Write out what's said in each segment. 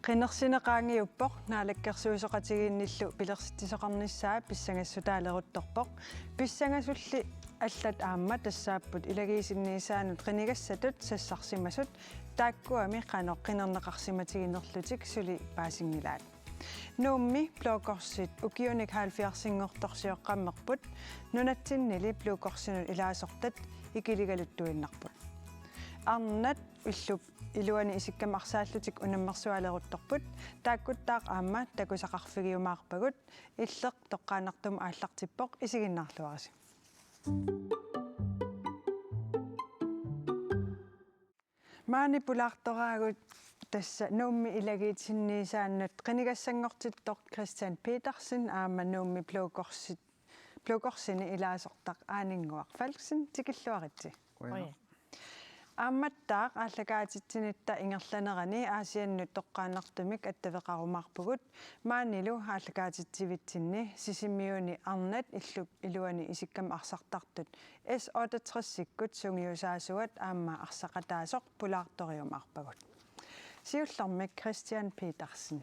Qinnersineqaangiuppoq naalakkersuisoqatigiinnillu pilersittisoqarnissaa pissangassutaaleruttorpoq pissangasulli аллат аама тассааппут илагиисинниисаанут qinigassatut sassarsimasut тааккуами qanoq qinernеqarsimatигинерлутик сули паасингилаат нуумми плоокорсит укиуник 70-сингортарсиоққаммерпут нунатсиннили плоокорсинут илаасортат икилигалуттуиннарпут арнат иллуп илуани исиккамарсааллутик унаммерсуалерутторпут тааккуттаақ аама такусақарфигиумаарпагут иллеқ тоққаанартум ааллартиппоқ исигиннаарлуараси манипулаартораагут тасса нуумми илагиитсинниисааннат qinigassangortittor Christian Petersen аама нуумми плоокорсини илаасортақ анингуақ фалксин тикиллуаритси аамматтаақ ааллагаатитсинитта ингерланерани аасианнут тоққаанартумик аттавеқарумаарпугут маанилу ааллагаатитсивитсинни сисимиуни арнат иллук илуани исиккам арсартартут S68-сиккут сунгиусаасуат аама арсақатаасоқ пулаарториумаарпагут сиуллармик Christian Petersen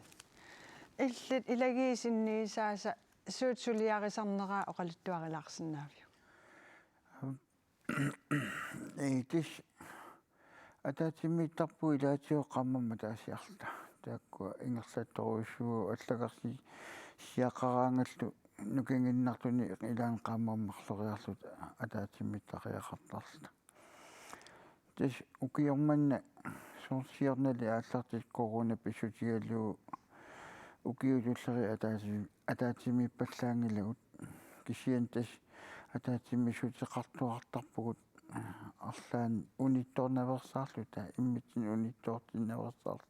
иллит илагиисинниисааса суутсулиарисарнераа оқалуттуарилаарсиннаавиу эйтис атаатиммиттарпу илаатиоққаммама таасиарта тааккуа ингерсаатторуиссуу аллагарси сиақараангаллу нукингиннартуни илаан қаммаммарлориарлут атаатиммиттариақартарла тис укиорманна сорсиарнали ааллартит корона писсутигаллуу укиулуллери атаатимиппаллаангилагут кисиантас атаатиммисутеқартуартарпугут арлаан унитторнаверсаарлута иммитсин униттортиннаверсаарлу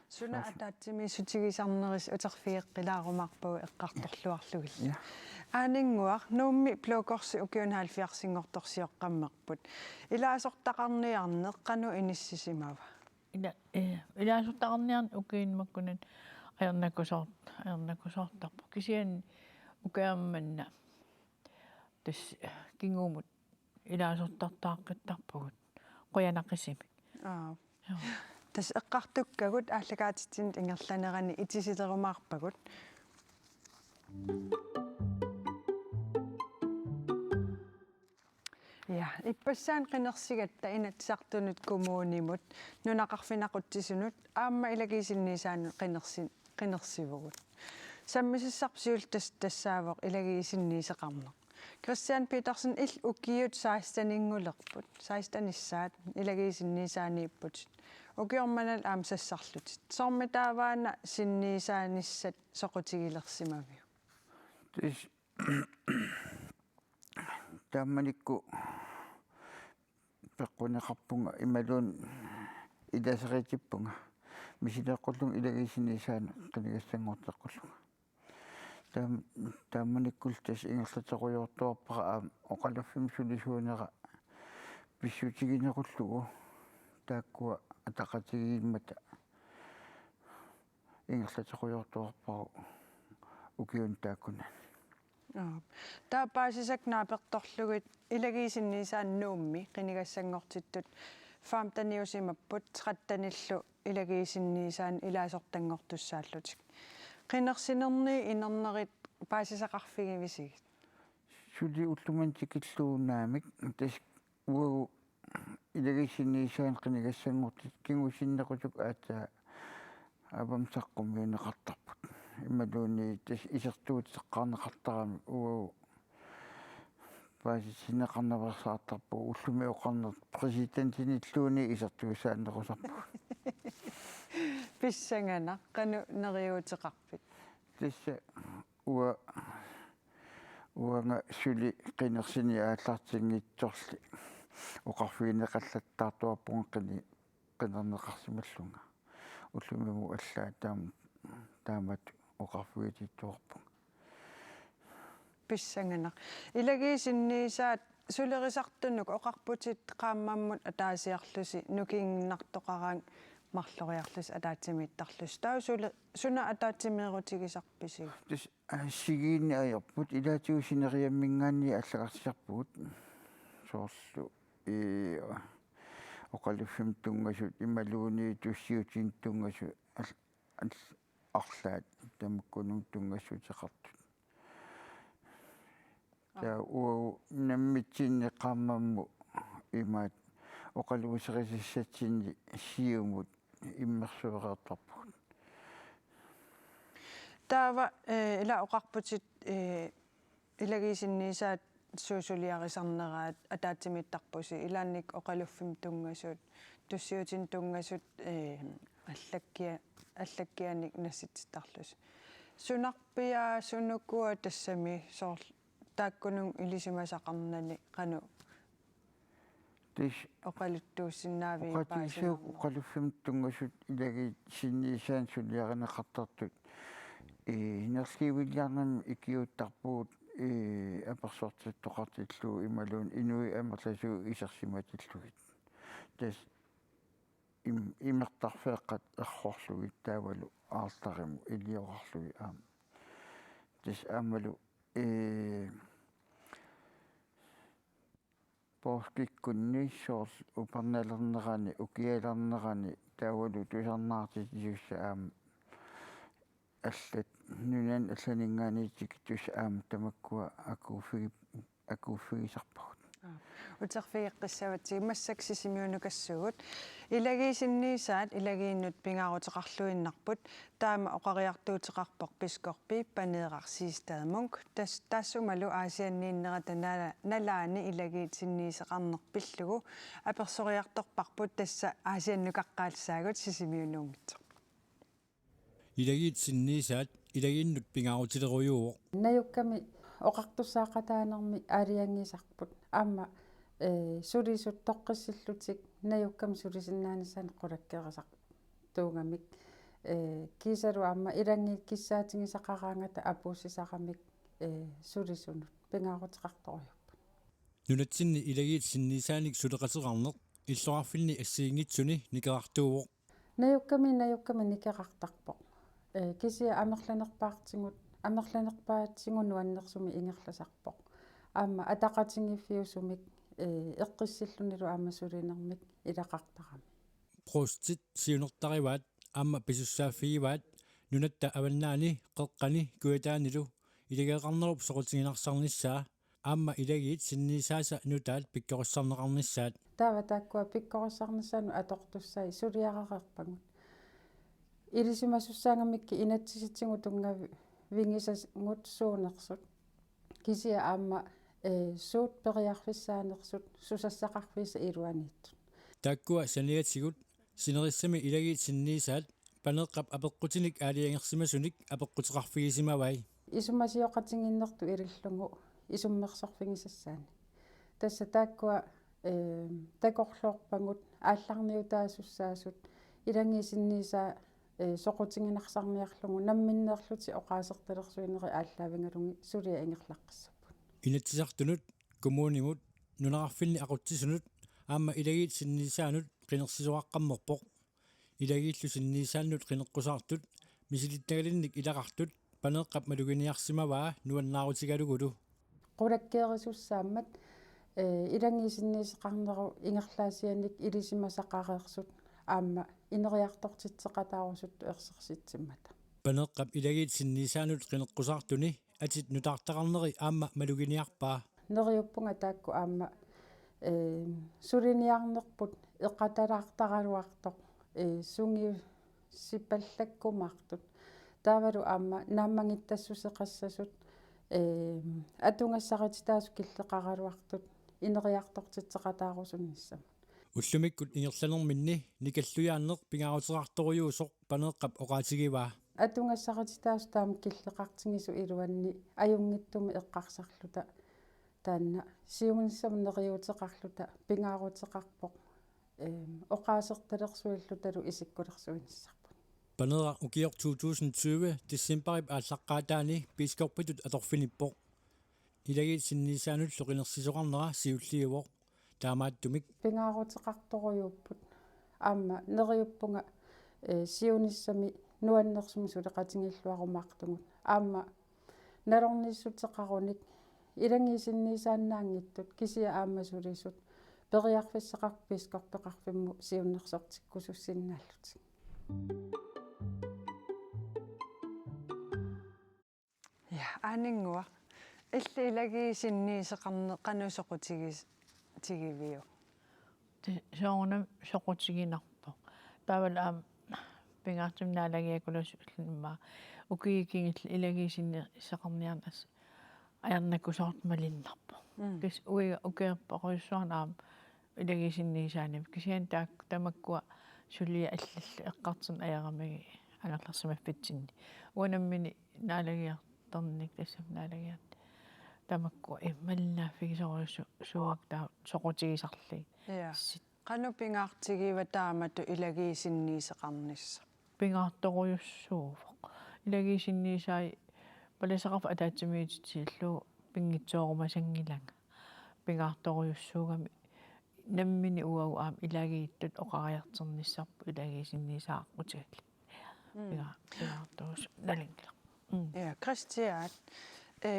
суна атаатимисутигисарнерис утерфиеққилаарумаарпагу эққарторлуарлугилла анингуар нуумми плоокорси укиун 70-сингорторсиоққаммерпут илаасортақарниарнеққану иниссисимава илаасортақарниарн укиинмаккунат аернакусоортарпу кисиан укаамманна тас кингуумут илаасортартааққиттарпугут қуянаққисимик тас эққартуккагут ааллагаатитсинит ингерланерани итисилерумаарпагут я иппассаан qinерсигатта инатсартунут коммуунимут нунақарфинақутсисунут аама илагиисинниисаанут qinерсивугут саммисиссарпсиул тассаавоқ илагиисинниисеқарнеқ Christian Petersen ил укиут 16-нингулерпут 16-ниссаат илагиисинниисаанииппут укиорманал аамсассарлутит сормитааваана синниисааниссат соқутигилерсимавиу тис тамманикку пеққунеқарпунга ималуун иласеритиппунга мисилеққуллун илагиисинниисаана qinigassangorteqqulluga тааманиккултас ингерлатеруйортуарпара оқалаффим сулисуунера писсутигинеқуллугу тааккуа атақатигииммата ингерлатеруйортуарпару укиун тааккуна таапаасисак нааперторлугит илагиисинниисааннуумми qinigassangortittut фаамтаниусимаппут траттаниллу илагиисинниисаан илаасортангортуссааллутик qinерсинерни инернерит паасисақарфигивисигит сули уллуман тикиллуунаамик тас уагу илагиисинниисаан qinigassangortit кингусиннеқутук аата авамсаққумиунеқартарпут ималууни тас исертуут сеққарнеқартарами уагу паасисинеқарнаверсаартарпу уллуми оқарнер президентиниллууни исертуусааннеқусарпу писсангана кану нериуутеқарпит тасса уанга сули qinерсини ааллартингитсорли оқарфигинеқаллаттаартуарпунга qinернеқарсималлунга уллумиму аллаа таамат оқарфигититтуарпунга писсангана илагиисинниисаат сулерисартуннук оқарпутит qaammammut атаасиарлуси нукингнартоқараан марлориарлус атаатсимиттарлус таусула суна атаатсимиерутигисарписиг тис сигиинни аерпут илаатиусинериаммингаанни аллагарсиарпугут соорлу оқалуффим тунгасут ималууни туссиутин тунгасу арлаат тамаккунун тунгассутеқартут таа уу наммитсинни qaamammu имаат оқалуусерисиссатсинни сиумут иммерсуеқартарпут таава ила оқарпутит илагисинниисаат суусулиарисарнераат атаатимиттарпуси илаанник оқалуффим тунгасуут туссиутин тунгасут аллаккианик насситситарлус сунарпиа сунуккуа тассами соор тааккунун илисимасақарнани қану тис оқалуттууссиннаави оқатисуу оқалуффим тунгасут илаги синниисаан сулиаринеқартартут нерскивиллиарнам икиуттарпуут аперсортиттоқартиллуу ималуун инуи амерласуу исерсиматиллугит тас имертарфеэққат эрхорлугит таавалу аартариму илиоқарлуги аама тас аамалу поскиккунниссоорл упарналернерани укиалернерани таавалу тусарнаартитиусса аама аллат нунан алланингаанитик тус аама тамаккуа акууффигисарпагут утерфигеққиссаватсиг массаксисимиунукассугут илагисинниисаат илагииннут пингаарутеқарлуиннарпут таама оқариартуутеқарпоқ пискорпи панеэқарсиистаамунг тассумалу аасианнииннерата налаани илагиитсинниисеқарнерпиллугу аперсориарторпарпут тасса аасианнукаққаалсаагут сисимиунуунгитсо илагиитсинниисаат илагииннут пингаарутилеруйуо наюкками оқартуссаақатаанерми аалиангисарпут аама сулисут тоққиссиллутик наюккам сулисиннаанissaан қулаккерисар туугамик кисалу аама илангиит киссаатингисақараангата апууссисарамик сулисунут пингаарутеқарторюп нунатсинни илагиитсинниисааник сулеқасеқарнеқ иллоарфилни ассиингитсуни никерартууо наюкками никеқартарпоқ кисия амерланерпаартингут амерланерпаатсигунуаннерсуми ингерласарпоқ аама атақатингиффиусумик эққиссиллунилу аама сулинермик илақартарами простит сиунертариваат аама писуссааффигиваат нунатта аваннаани қеққани куятаанилу илагеқарнеруп соқутингинарсарниссаа аама илагиит синниисааса нутаат пиккориссарнеқарниссаат таава тааккуа пиккориссарнissaanu атортуссай сулиарареерпагут илисимасуссаангамикки инатсиситсигу тунгави вингисасгут суунерсут кисия аама суут периарфиссаанерсут сусассақарфиса илуаниитту тааккуа саниатсигут синериссами илагиит синниисаат панеққап апеққутиник аалиангерсимасуник апеққутеқарфигисимавай исумасиоқатингиннерту илиллугу исуммерсорфигисассаани тасса тааккуа такорлоорпагут аалларниутаасуссаасут илангисинниисаа соқутингинарсарниарлугу намминнеерлути оқаасерталерсуинери ааллаавингалуги сулиа ингерлаққиссаппут инатсисартунут коммунимут нунарфилни ақутсисунут аама илагиит синниисаанут қинерсисоқаққаммерпоқ илагииллу синниисааннут қинеққусаартут мисилиттагалинник илақартут панеққап малугиниарсимаваа нуаннаарутигалугулу қулаккеерисуссааммат илангисинниисеқарнеру ингерлаасианик илисимасақареерсут аама инериартортитсеқатаарусут ерсерситсиммата панеққап илагиит синниисаанут қинеққусаартуни атит нутаартақарнери аама малугиниарпаа нериуппунга таакку аама сулиниарнерпут эққаталаартаралуартоқ сунги сипаллаккумаартут таавалу аама нааммангиттассусеқассасут атунгассарититаасу киллеқаралуартут инериартортитсеқатаарусунниссама уллумиккут ингерланерминни никаллуяаннеқ пингаарутеқарторюусоқ панеққап оқаатигиваа атунгассарититаасу таама киллеқартингису илуанни аюнгиттуми эққарсарлута таанна сиумиссам нериутеқарлута пингаарутеқарпоқ оқаасерталерсуиллуталу исиккулерсуинissarput панера укиор 2020 десемберип ааллаққаатаани пискорпитут аторфиниппоқ илагиит синниисаанут лоқинерсисоқарнера сиуллиуоқ таамааттумик пингаарутеқарторюуппут аама нериуппунга сиуниссами нуаннерсуми сулеқатингиллуарумаартугут аама налорниссутеқаруник илангисинниисааннаангиттут кисия аама сулисут периарфиссақарпи пискорпеқарфимму сиуннерсортиккусуссиннааллутик Ja, aaningua. Illi ilagiisinniiseqarne qanusoqutigiviu. Soornam soqutiginarpo. Taavalaam pingaartum naalagiakulus ullimma ukiikingil ilagiisinni saqarniarnas ajarnakusoort malinnarpo. Kis uiga ukiarpoqoissuarnaam ilagiisinniisaanam kisian tamakkua sulia allalla eqqartun ajaramagi angerlarsimaffitsinni. Uanammini naalagiartarnik tassam naalagiart tamakkua mallinaaffigisoriussu suuaktaa soqutigisarli. Ja. Qanu pingaartigiva taamatu ilagiisinniiseqarnissa. Pingaartorujussuuvoq. Ilagiisinniisaai palisaqarf ataatsimiitsillu pingitsoorumасангилanga. Pingaartorujussuugami nammini uau aam ilagiittut oqariarternissarpu ilagiisinniisaaqqutigalli. Pingaartorus nalingla. Ja, Christian.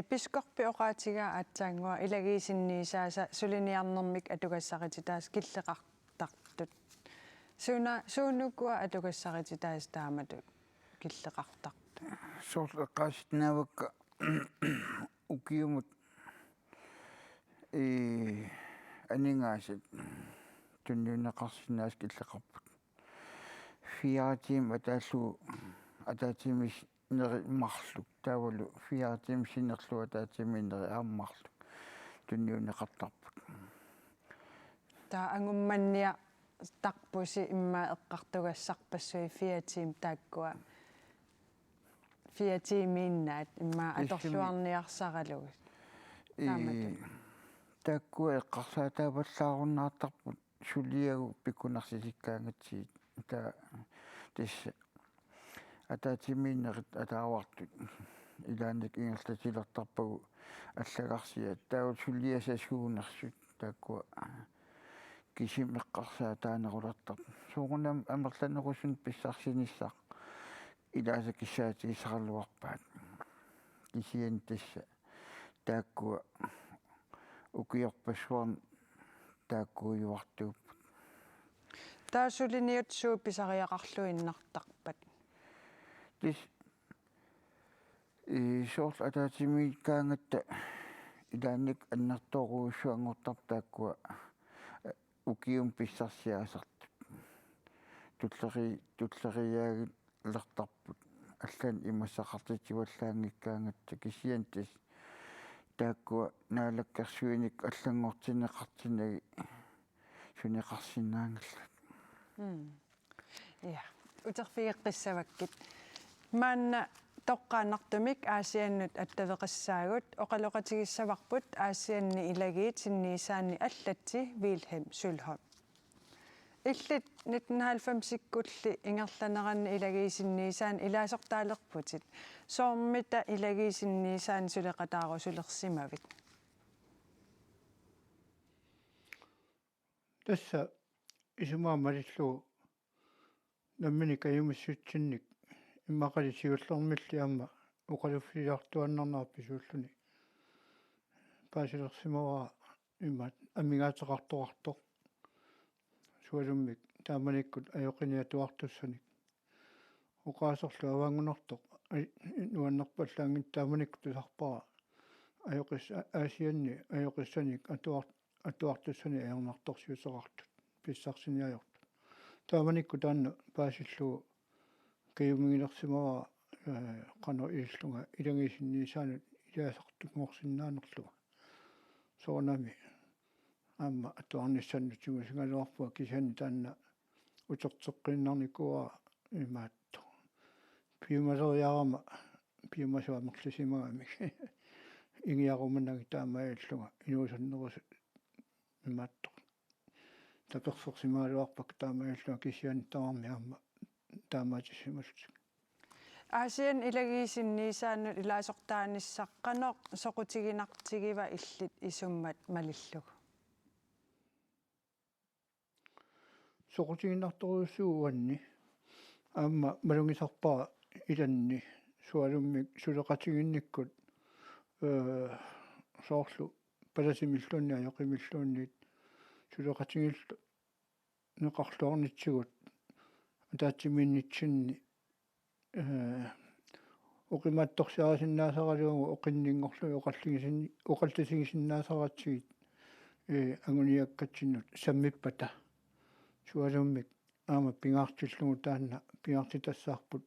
Piskorpi oqaatigaa aatsaangua ilagiisinniisaasa suliniarnermik atugassariti taas killeqartartut. Suunukua atugassariti taas taamatu killeqartartut. Sorleqqaasitnaavakka ukiumut aningaasit tunniunneqarsinnaas killeqarput. Fiaatiim ataatimis neri marluk taavalu fiaatiim sinerlu ataatimin neri aammarluk tunniunneqartarput. Taa angummannia tarpusi imma eqqartugassarpassui fiatiim taakkua fiatiimiinnaat imma atorluarniarsaralugut. Taakkua eqqarsaataavallaarunnaartarput suliagu pikkunarsisikkaangatsiit taa tissa ataatimiinnerit ataawartut ilaannik ingerlatilertarpagu аллагарсиа таут сулиасасуунерсут тааккуа кисим эққарсаа таанерулартар суунам амерланерусун писсарсиниссаа илааса киссаатигиссаралуарпаат кисиан тасса тааккуа укиорпассуарн тааккуйуартууп таасулиниут суу писариақарлуиннартарпат тис сорл атаатимиккаангатта илаанник аннарторуусsuangortar тааккуа укиум писсарсиаасартут туллериаагит лертарпут аллан имассақартитсиваллаангиккаангатта кисиантис тааккуа наалаккерсуиник аллангортинеқартинаги сунеқарсинаангаллут я утерфигеққиссаваккит маанна тоққаанартумик аасианнут аттавеқассаагут оқалоқатигиссаварпут аасианни илагиит синниисаанни аллатси Вилхем Сюлхом иллит 1990-сиккулли ингерланеранни илагиисинниисаан илаасортаалерпутит соормита илагиисинниисаан сулеқатаару сулерсимавит тасса исумаамалиллу наммини каюмассутсинник иммақали сиуллэрмилли аама уқалуффилиартуаннарнаарпи сууллуни паасилерсимаваа иммат аммигаатеқартоқарто суалуммик тааманиккут аёқиниатуартуссаник уқаасерлу аваангунартоқ нуаннерпаллаангит тааманиккут тусарпара аёқис аасианни аёқиссаник атуартуссани аернарторсиусеқартут писсарсиниаёрту тааманикку таанна паасиллуу каюмигилерсимава қано ииллунга илагисинниисаанут илаасартугорсиннаанерлуга соонами аама атуарниссаннутсуга сингалуарпуа кисиани таанна утертеққиннарникуа имаатто пиумасериарама пиумасуамерлисимагами ингиаруманаги таамаиллунга инуусаннерусут имаатто таперсерсимаалуарпак таамаиллунга кисиани таварми аама таамаатиссималлу аасиан илагиисинниисааннут илаасортааниссаққано соқутигинартигива иллит исуммат малиллугу соқутигинарторуссууанни аама малунгисарпара иланни суалуммик сулеқатигинниккут соорлу паласимиллуунни аёқимиллуунниит сулеқатигиллу неқарлуарнитсигут атаатсимииннитсинни uqimaattorsiarasinnaasaralungu uqinninngorlu uqallisigisinnaasaratigit anguniakkatsinut sammippata sualummik aama pingaartillungu taanna pingaartitassаарput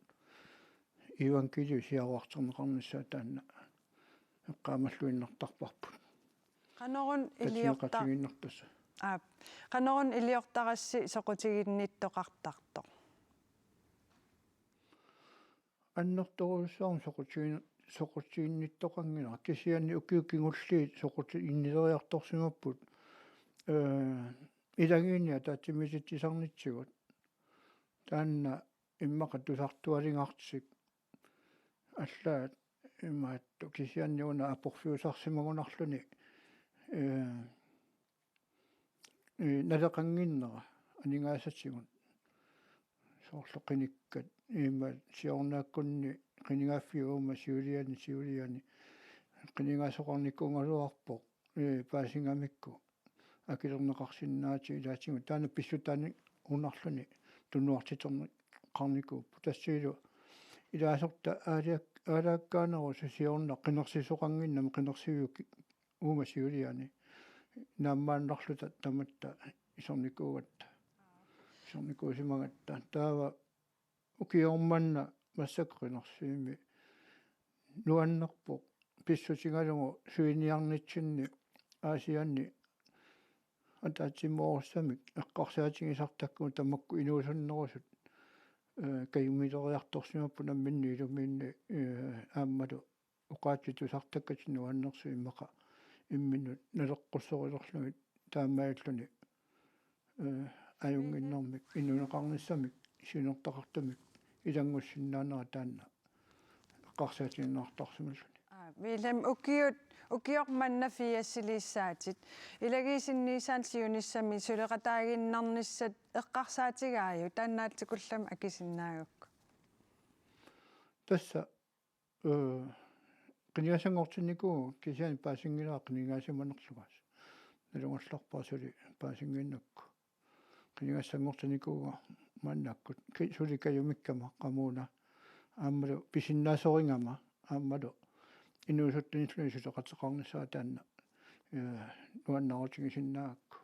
ивангелиу сиаруартернеқарнissaа таанна эққаамаллуиннартарпарпут qanорун илиортагиннартасса qanорун илиортарасси соқутигинниттоқартарто аннерторуссаарм соқутигинниттоқангина кисианни укиуккингуллиит соқути иннилериарторсимаппут илагиинниа таатсимиситсисарнитсигут таанна иммақа тусартуалингартсик аллаат имаатту кисианниуна апорфиусарсимагунарлуни налеқангиннера анигаасатсигун соорлоқиниккат има сиорнааккунни қинигааффиуума сиулиани қинигаасоқарниккунгалуарпо паасингамикку акилернеқарсиннаати илаатигу таана писсутаани унарлуни тунуартитерни қарнику тассиилу илаасорта аалааккаанеру сусиорна қинерсисоқангиннама қинерсиук uuма сиулиани нааммааннарлута таматта исорникуугатта исорникуусимагатта таава укиорманна массакринерсиими нуаннерпо писсутингалугу суиниарнитсинни аасианни атаатсимоорсамик эққарсаатингисартакку тамакку инуусуннерусут каюмилериарторсимаппу намминни илумиинни ааммалу уқаатситусартаккатину аннерсу иммақа имминут налеққуссорилерлугит таамааллуни аюнгиннэрмик инунеқарниссамик синертақартамик илангуссиннаанера таанна эққарсаатингиннаартарсималлуни вилам укиорманна фиассилиссаатит илагисинниисаан сиуниссами сулеқатаагиннарниссат эққарсаатигааю тааннаатсикуллам акисиннаагукку тасса qinigasangortinniku kisian paasingilaa qinigaasimanerlugas nalungallarpaasuli paasingиннакку qinigassangortinnikuga mannakkut suli kayumikkama qamuuna aammalu pisinnaasoriнгама aammalu inuusuttinilluni suleqateqarnissaa taanna nuannarutigisinnaakku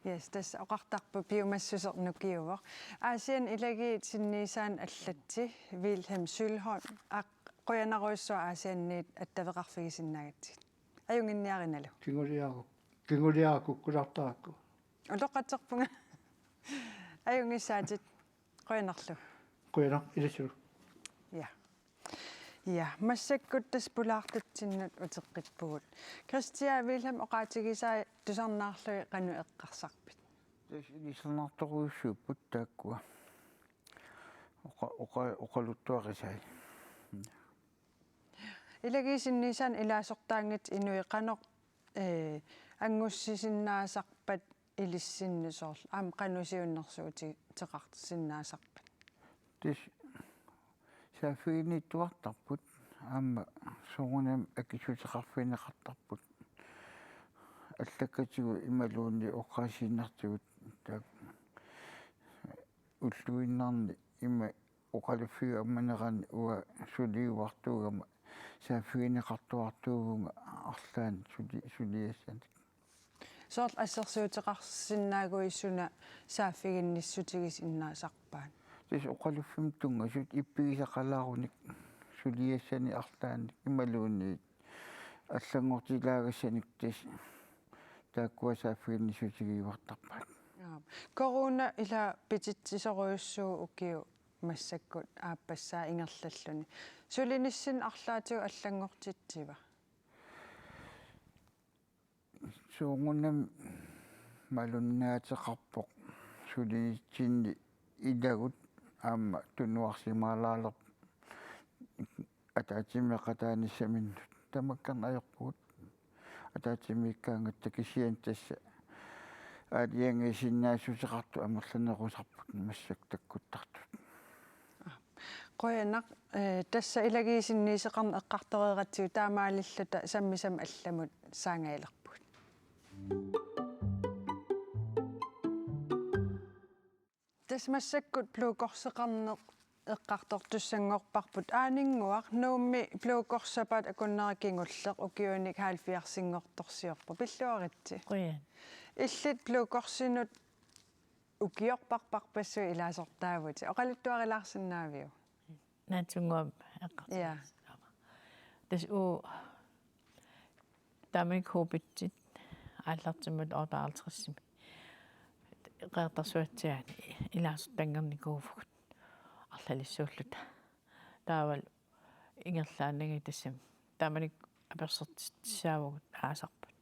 yes tässä oqartarpu piumassusernukiuvoq aasian ilagiit sinniisaan allatti Wilhelm Sylholm qoyanaruissua aasianniit attaveqarfigisinnagatsit ajunginniarinalu kinguliaakukkulartarakku uloqaterpunga ajungissaatit qoyanarlu qoyanar ilisulu ja massakkut tas pulaartatsinnut uteqqippugut Christia Wilhelm oqaatigisaa tusarnaarlui qanu eqqarsarpit тас илисернарторуйуссууппут тааккуа оқалуттуақисай илагисинниисаан илаасортаангит инуи qanoq ангуссисиннаасарпат илиссиннусоорл аама qanusиуннэрсуути теқартсиннаасарпат тас саафигинниттуартарпут аама сугунам акисутеқарфинеқартарпут аллаккатигу ималуунни оққаасииннартигут таак уллуиннарни има оқалуффига амманерани уа сулиуартуугама саафигинеқартуартуугунга арлаан сулиассани соорл ассерсуутеқарсиннаагуиссуна сааффигинниссутигис иннаасарпаан тас оқалуффим тунгасут иппигисақалааруник сулиассани арлаани ималуунни аллангортилаагассаник тас тааккуа саафигиннисутигиуартарпаат корона ила пититсисоруйуссуу укиу массаккут ааппассаа ингерллаллуни сулиниссин арлаатигу аллангортитсива сугунам малуннаатеқарпоқ сулинитсинни илагут аама тунуарсимаалаалер атаатимеқатааниссаминнут тамаккарнаёрпугут атаатимиккаангатта кисиан тасса аалиангисиннаасутеқарту амерланерусарпут массак таккуттартут qoyanaq tassa ilagiisinniiseqarn eqqartoreeratsigu taamaалиллута саммисам алламут саангаилерпут тас массаккут плуукорсеқарнеқ эққартортуссангорпарпут анингуақ нуумми плуукорсапат акуннеракингуллеқ укиуник хаалфиарсингорторсиорпа пиллуаритси Qoyan. иллит плуукорсинут укиорпарпарпассу илаасортаавути оқалуттуарилаарсинаавиу Naatsunguam eqqarti. Ja. Tas tamik hobitsit аллартиммат оотаалтерсими qeertarsuatsiaani ilaasortanngernikuufugut арлалиссууллута таавал ингерлааннаги тассам тааманик аперсертиссаавгут аасарпут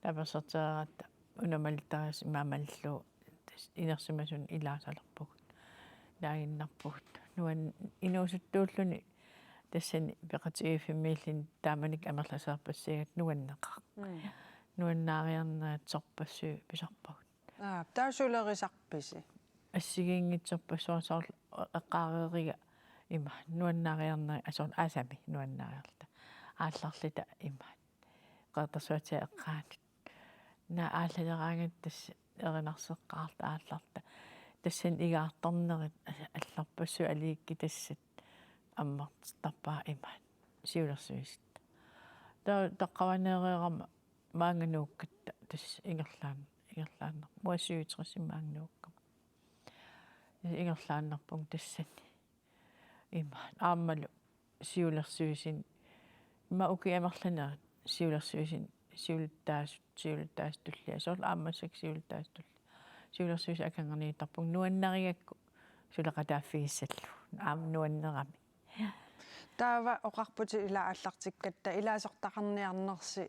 таперсертераатта унамалитариас имаамаллуу тас инерсимасун илаасалерпугут лаагиннарпугут нуан инуусуттууллуни тассани пеқатигиффиммииллин тааманик амерласаарпассигат нуаннеқар нуаннаариарнаат сорпассуу писарпагут таусулерисарписи ассигиингитсорпассуасоор эққаареерига има нуаннаариарнаа асоор аасами нуаннаариарта аалларлита има qeertarsuatsia eqqaanut на ааллалераангат тасса эринарсеққарта аалларта тассан игаартарнерит алларпассу алиикки тассат аммартарпаа има сиулерсуисит таққаванеериерама маанганууккатта тасс ингерлаанна муассуитерисимаангнуукка ингерлааннарпун тассани има ааммалу сиулерсуисин има уки амерланера сиулерсуисин сиулуттаас тулли асорла ааммассак сиулуттаас тулли сиулерсуис акангарниитарпун нуаннаригакку сулеқатааффигиссаллу аам нуаннерами таава оқарпути ила аллартиккатта илаасортақарниарнерси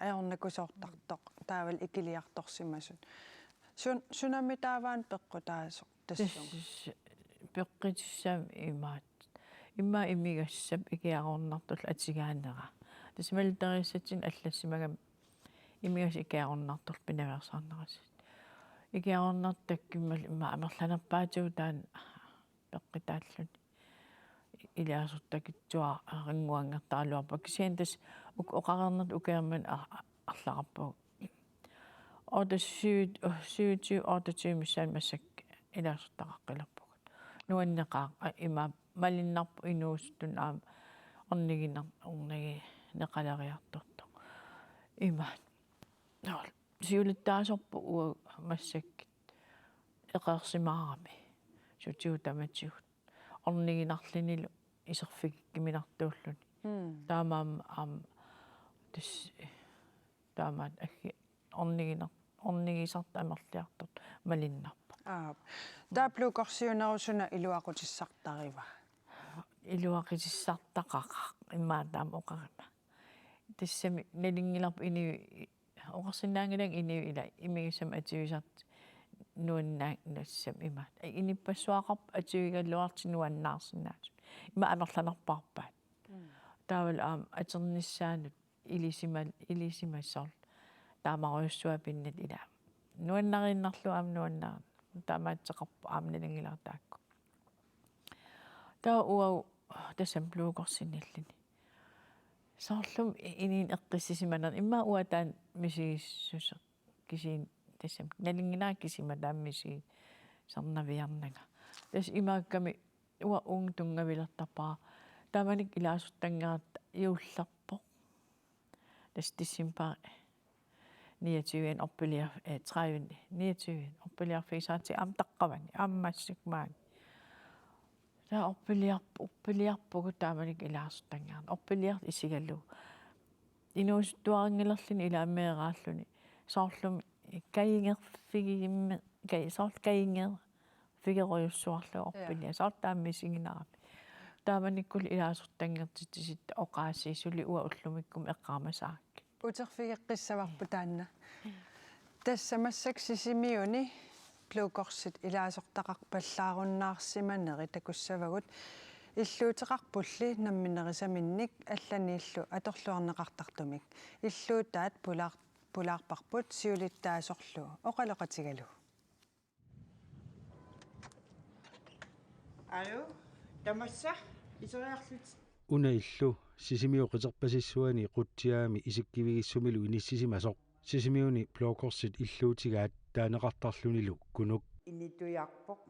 аёрнакусоортартоқ таавал икилиарторсимасут сунами тааваан пеққутаасоқ тассун пеққитиссаам имаат имма имигассап икиарорнартул атигаанера тасмалтериссатин аллассимагам имигас икиарорнартул пинавиарсаарнерасит икиарорнартаккиммал имма амерланерпаатигу таан пеққитааллут илиасортакитсуа рингуангертаалуарпа кисиан тас оқарернерт укаерман арлақарпу сюти ототимиссан массак илиасортақаққилерпугут нуаннеқаа има малиннарпу инуустун аам орниги неқалариарторто има сиулиттаасорпу уа массаккит эқерсимаарами сутиутаматигут орнигинарлинилу исерфигиккиминартууллуни таамаам тас таамаат агги орнигисарта амерлиартут малиннарпа тааплукорсиунерусуна илуақутиссартарива илуақитиссартақақа имаатаам оқарима тассами налингиларпу иниу оқарсинаангилан иниу ила имигисам ативисарт нуаннаа нассам имаат иниппассуақарп ативигаллуарти нуаннаарсинаат има амерланерпарпаат таавал аам атерниссаанут илисимассорл таамаруйуссуа пиннат ила нуаннариннарлу аам нуаннаа таамаатсеқарпу аамналингилартаакку таа уау тассам плуукорсиниллини соорлум инин эққиссисиманер имма уатаан мисигиссусеқ кисиин тассам налингинаа кисима тааммиси сарнавиарнага тас имаакками уа уун тунгавилертарпаа тааманик илаасуттангаарат иулларпоқ тас тиссимпаа 29 оппилиар 30 29 оппилиар фисаати амтаққавани аммассик маани таа оппилиарпугу тааманик илаасуттангаарат оппилиарт исигаллу инуустуарингилерлини илааммеерааллуни соорлум каингерфигимме каингер фигеруйуссуарлу орпиния саартааммисигинарами тааманиккул илаасуртангертитсит оқааси сули уа уллумиккум эққаамасаакки утерфигеққиссаварпу таанна тассамассак сисимиуни плуукорсит илаасортақарпаллааруннаарсиманери такуссавагут иллуутеқарпулли намминерисаминник алланииллу аторлуарнеқартартумик иллуутаат пулаарпарпут сиулиттаасорлу оқалеқатигалу алло тамасса исериарлут унаиллу сисимиоқитерпасиссуани қутсиаами исиккивигиссумилу иниссисимасоқ сисимиуни плуукорсит иллуутигаат таанеқартарлунилу кунук инитуярпоқ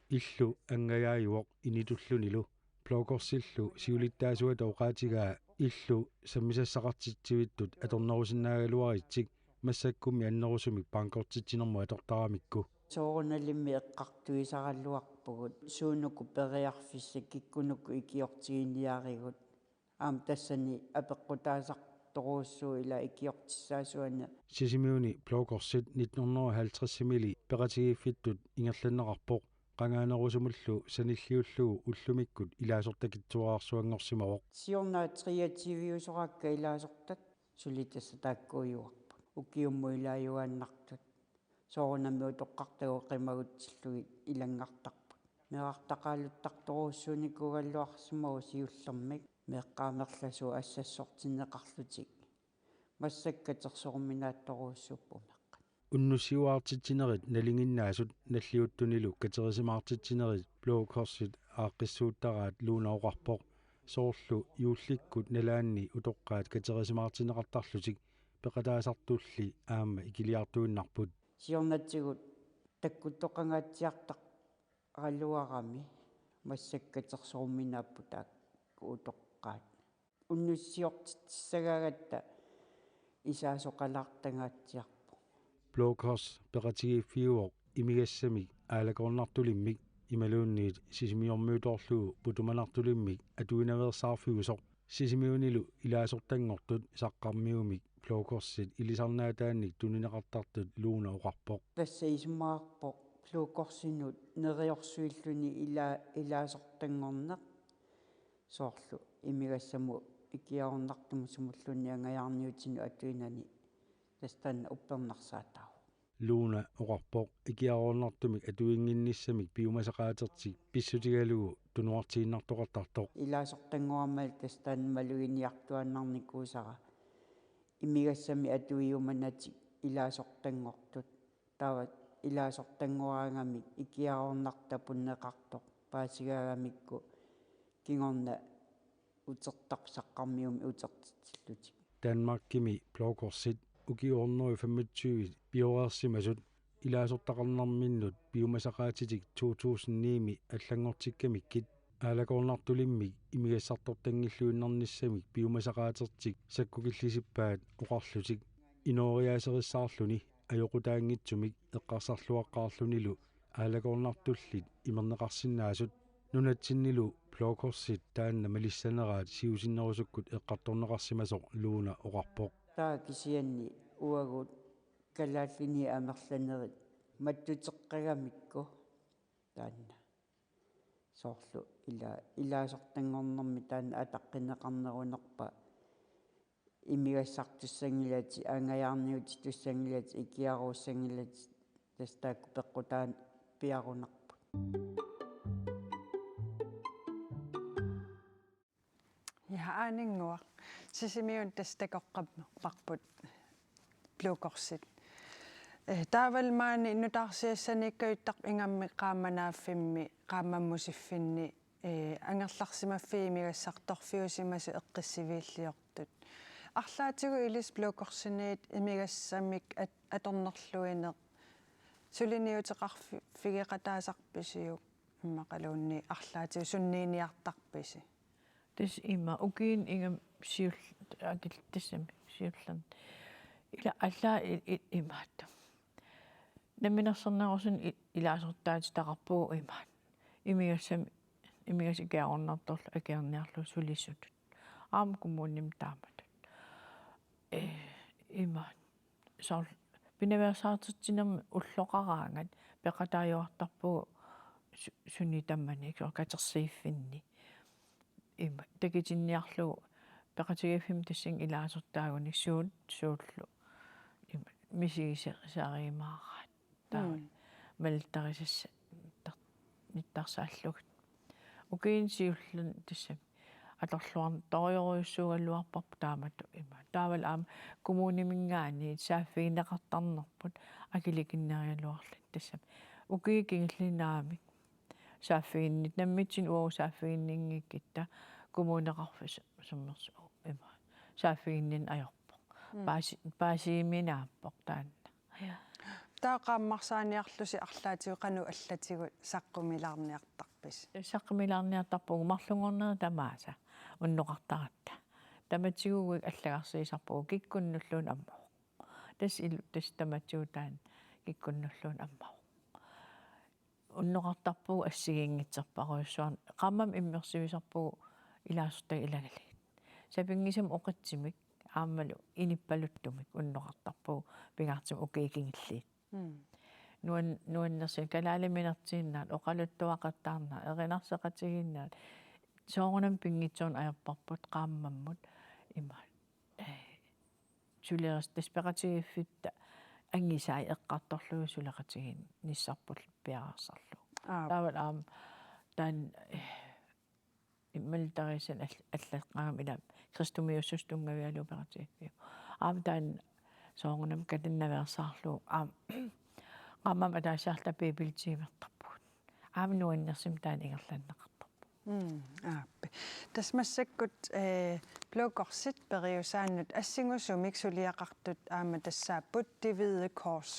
иллу ангаяаюоқ инитуллунилу плокорсиллу сиулиттаасуа тоқаатигаа иллу саммисассақартитсивиттут аторнерусиннаагалуаритсик массаккумми аннерусумик панкортитсинерму атортарамикку соорналимми эққартуисараллуарпугут суунуку периарфиссак киккунуку икиортигиниаригут аам тассани апеққутаасақ торуussuu ила икиортиссаасуана сисимиуни плокорсит 1950-мили пеқатигииффиттут ингерланнеқарпоқ qangaanерусумуллу саниллиуллугу уллумиккут илаасортакитсуарсуангорсимавоқ сиорнаа триативиусоракка илаасортат сулитасса тааккуйуарпут укиумму илааюааннартут соорнаммиу тоққартагу қимагутсиллуги илангартарпут меқартақаалуттарторуuссууникугаллуарсимаву сиуллермик меққаамерласу ассассортинеқарлутик массаккатерсоруминаатторуuссуппумеққа уннуссиуаартитсинерит налингиннаасут наллиуттунилу катерисимаартитсинерит блокорсит ааққиссууттараат луунаоқарпоқ соорлу юулликкут налаанни утоққаат катерисимаартинеқартарлутик пеқатаасартулли аама икилиартуиннарпут сиорнатсигут таккуттоқангаатсиартақ аралуарами массаккатерсоруминааппутаак утоққаат уннуссиортитсагаагатта исаасоқалаартангаатсиарпу блокорс пеқатигииффиуоқ имигассамик аалагорнартулиммик ималуунниит сисимиормуутоорлугу путуманартулиммик атуинаверсаарфигусоқ сисимиунилу илаасортангортут саққармиумик блокорсит илисарнаатаанник тунинеқартартут лууна оқарпоқ тасса исмаарпоқ плукорсинут нериорсуиллуни илаасортангорнеқ соорлу имигассаму икиаорнартуму сумуллуни ангаяарниутину атуинани тастан уппернарсаатаа лууна оқарпоқ икиаорнартумик атуингинниссамик пиумасақаатертик писсутигалугу тунуартииннартоқартартоқ илаасортангуармал тастан малугиниартуаннарникуусара имигассами атуиуманатик илаасортангортут таават илаасортангуаангамик икиаорнартапуннеқартоқ паасигаагамикку кингорна утертарсаққармиуми утертитсиллутик Danmarkimi blokkorsit ukiornoi 25 biorersimasut ilaasortaqarnarminnut biumasaqaatitik 2009 аллангортиккамиккит аалакорнартулиммик имигассарторtangilluinnarnissamik biumasaqaatertik sakkukillisippaat oqarlutik inooriaaserisaarluni ajoqutaangitsumik eqqarsarluaqqaarlunilu аалакорнартуллит имернеқарсинаасут нунатсиннилу блокорсит таанна малиссанераат сиусиннерусуккут эққарторнеқарсимасоқ лууна оқарпоқ таа кисианни уагут калааллини амерланерит маттутеққагамикку таанна соорлу илаасортангорнэрми таанна атаққинеқарнерунерпа имигассартуссангилати аангаяарниути туссангилати икиаруussангилати тастаакку пеққутаан пиарунарпут Aaninguaq sisimiun tastaqoqqarput blokkorsit taavalmaani nutaarsiassanikkayuttaq ingammi qaammanaaffimmi qaamammusiffinni angerlarsimaffiimigassartorfiusimasu eqqissiviilliortut арлаатигу илис блокkorsiниит имигассаммик аторнерлуинеq сулиниутеқарфигеқатаасарписиук иммақалуунни арлаатигу суннииниартарписи тис има укиин ингам сиул атилтиссами сиуллан ила аллаа имаатта наминерсернерусун илаасортаати тақарпуу имаат имигасикиаорнарторлу акиарниарлу сулиссутут аам коммуним таамат имаат соор пиневерсаартитсинерми уллоқараангат пеқатаажуартарпугу суни таммани катерсииффинни има такитинниарлугу пеқатигиффим тассин илаасортаагуни сууллу има мисигисеқисааримаараат таа малтарисасса ниттарсааллугут укиин сиуллун тассам аторлуарн ториориуссуугаллуарпарпу таамату има таавал аама коммунимингаани сааффигинеқартарнерпут акиликиннериалуарлат тассам укии кингиллинаамик сааффигиннит наммитсин уо сааффигиннингиккитта коммунеқарфис суммерсу има сааффигиннин ajorpoq paasiimiinaappoq taanna таақааммарсааниарлуси арлаатиу qanu аллатигу саққумилаарниартарпис саққимилаарниартарпугу марлунгорнери тамааса унноқартаратта таматигуугик аллагарсиисарпугу киккуннуллуун аммау тас илу тас таматигутаан киккуннуллуун аммау унноқартарпугу ассигингитсерпаруйссуар qamam иммерсивисарпугу илаасутта илагалит сапингисам оқатсимик аамалу иниппалуттумик унноқартарпугу пигаартим укиикингиллиит нуаннерси калаалиминертииннаат оқалуттуақаттаарна эринарсеқатигиннаат соорунам пингитсуун аерпарпут qaammammut има сулерс таспеқатигиффитта ангисаи эққарторлуи сулеқатигин ниссарпут пиараарсарлу таавал таан иммалтарисан аллаққагам илам кристумиуссус тунгавиалу пеқатигиффиу таан соорунам катиннаверсаарлу qamam ataassaarta piipiltigimertarput нуаннерсим таан ингерлааннеқартарпу ааппи тасмассаккут блокорсит периусааннут ассингусумик сулиақартут аама тассааппут Det Hvide Kors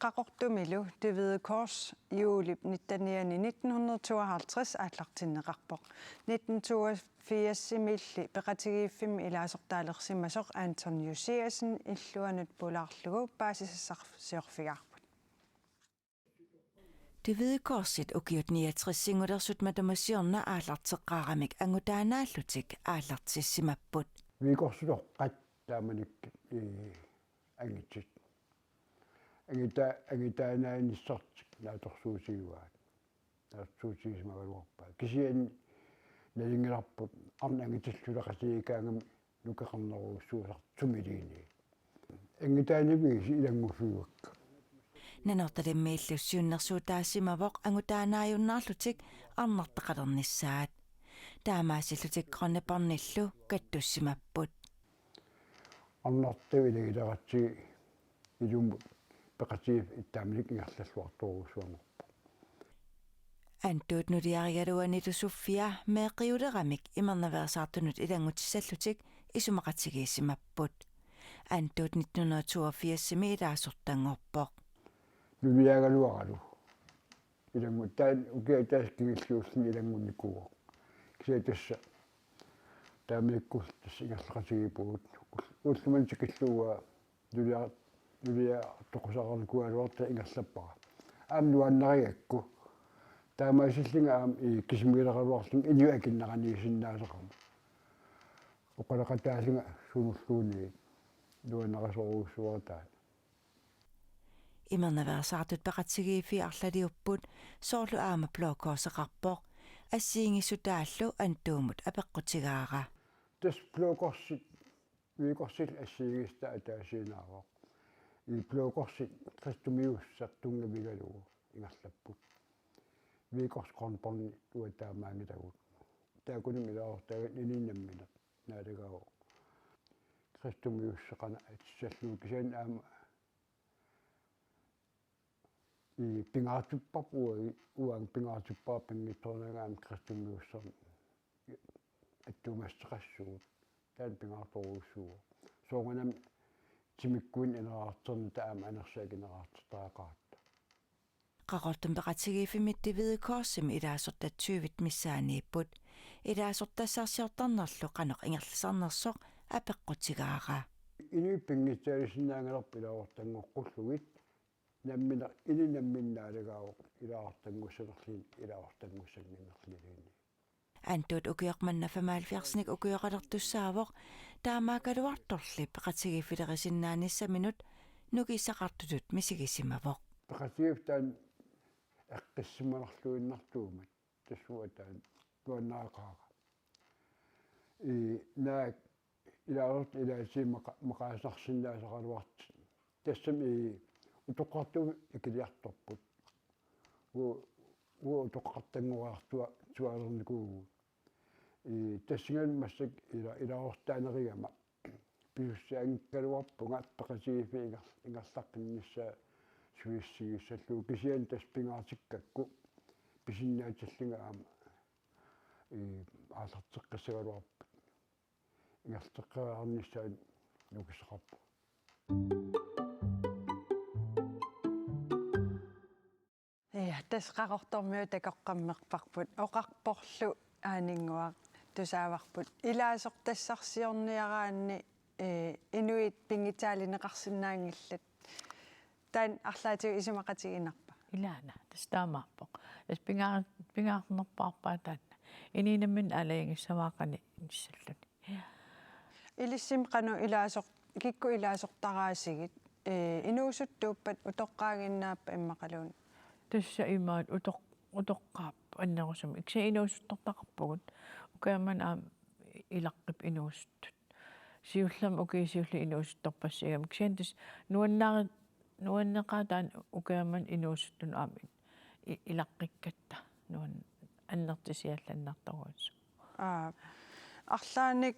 qaqortumilу Det Hvide Kors juulip 1952 ааллартиннеқарпоқ 1982 имилли пеқатигииффими илаасортаалерсимасоқ Anton Josiasen иллуанут пулаарлугу паасисассарсиорфигаарпут Det Hvide Korsit ukiut 69 matamassiorna aallarteqqaaramik angutaanaallutik aallartissimapput viikorsuloqqat taamanik angitsit agitaanaanissartik naatorsuusiuaat naatsuusigismagaluarpaa kisian nalingilarput arna angitillulaqasiikaangam nukeqarneruussuusartumiliini angitaanivigisi ilangussuuakka nanortalimmiillussiunnersuutaasimavoq angutaanaajunnaarlutik arnartaqalernissaat taamaasillutik qonneparnillu kattussimapput arnartavilagilaratsi ilum peqatiif ittaamilik ingerlalluartoruussuangorpu antuut nuliarigaluanilusuffia meeqiuleramik imernaversaartunut ilangutissаллутик isumaqatigiisimapput antuut 1982 ilaasortangorpoq nuliagaluaralu ilanguttaan ukiataaskigilluullni ilangunnikkuuq kisiatassa taamilikkultas ingerlaqatigipuut ulluman tikilluuga nulia toqusaqarnikualuarta ingerlappara aamnuannariakku taamaasillinga aam kismiilaqaluarlung inuakinneqaniisinnaasaqama uqalaqataallinga sunulluuni nuannaqasoruussuartaan imernaversaartut peqatigiifi arlaliupput soorlu aama blokkorseqarpoq assiingissutaallu antuumut apeqqutigaara tas blokkorsit viikorsil assiingista ataasiinaavoq blokkorsit kristumiussartungavigalugu ingerlapput viikorskornporni uataamaangilagut taakunim ilaortagat ininnammina naalagao kristumiusseqana atissalluu aama pingaatuppa uang pingaatuppa pingittornagaam kristumiussar attuumasseqassugut taan pingaatoruussugu soonganam timikkuin ineraarterni taama anersaaginerаарtertaaqaatta qaqortum peqatigiifimit Det Hvide Korsim ilaasortatsuuvit missaaniipput ilaasortassarsiortarnerlu qanoq ingerlisarnersoq apeqqutigaara inuippingitsaalisinnaangalerpu ilaortangoqqulluгит nammina ininamminnaalagaavoq ilaortangussanerlin ilaortangussalnimerliliini antuut ukiormanna 75nik ukioqalertussaavoq taamaakaluartorli peqatigiiffilerisinnaanissaminut nukissaqartutut misigisimavoq peqatigiiftaan eqqissimanerluinnartuumat tassuataan tuannaaqaaqa naak ilaarut ilaasiimaqaasarsinnaasaqaluart tassam utoqqartu ikiliartorput utoqqartanguaartua tualerniku tassingan massak ilaortaanerigama piussaangikkaluarpunga peqatigiiffi ingerlaqqinnissaa suissigissallu kisian taspingaartikkakku pisinnaatsallinga aama aallarteqqissagaluarpu ingerteqqaarnissaan nukisaqarpu тасқақортормиу такоққаммерпарпут оқарпорлу аанингуа тусааварпут илаасоқ тассарсиорниараанни инуит пингитаалинеқарсинаангиллат таан арлаатиу исумақатигинарпа илаана тастаамаарпоқ тас пингаарнерпаарпаа таанна ининаммин алаингиссаваақани иссаллуни илиссим қану илаасоқ кикку илаасортараасигит инуусуттууппат утоққаагиннааппа иммақалуун тасса имаат утоққаап аннерусум икса инуусуттортақарпугут укааман аам илаққип инуусуттут сиуллам сиулли инуусутторпассигам ксиантас нуаннеқаатаан укааман инуусуттун аам илаққиккатта нуан аннертисиалланнарторуутсу арлааник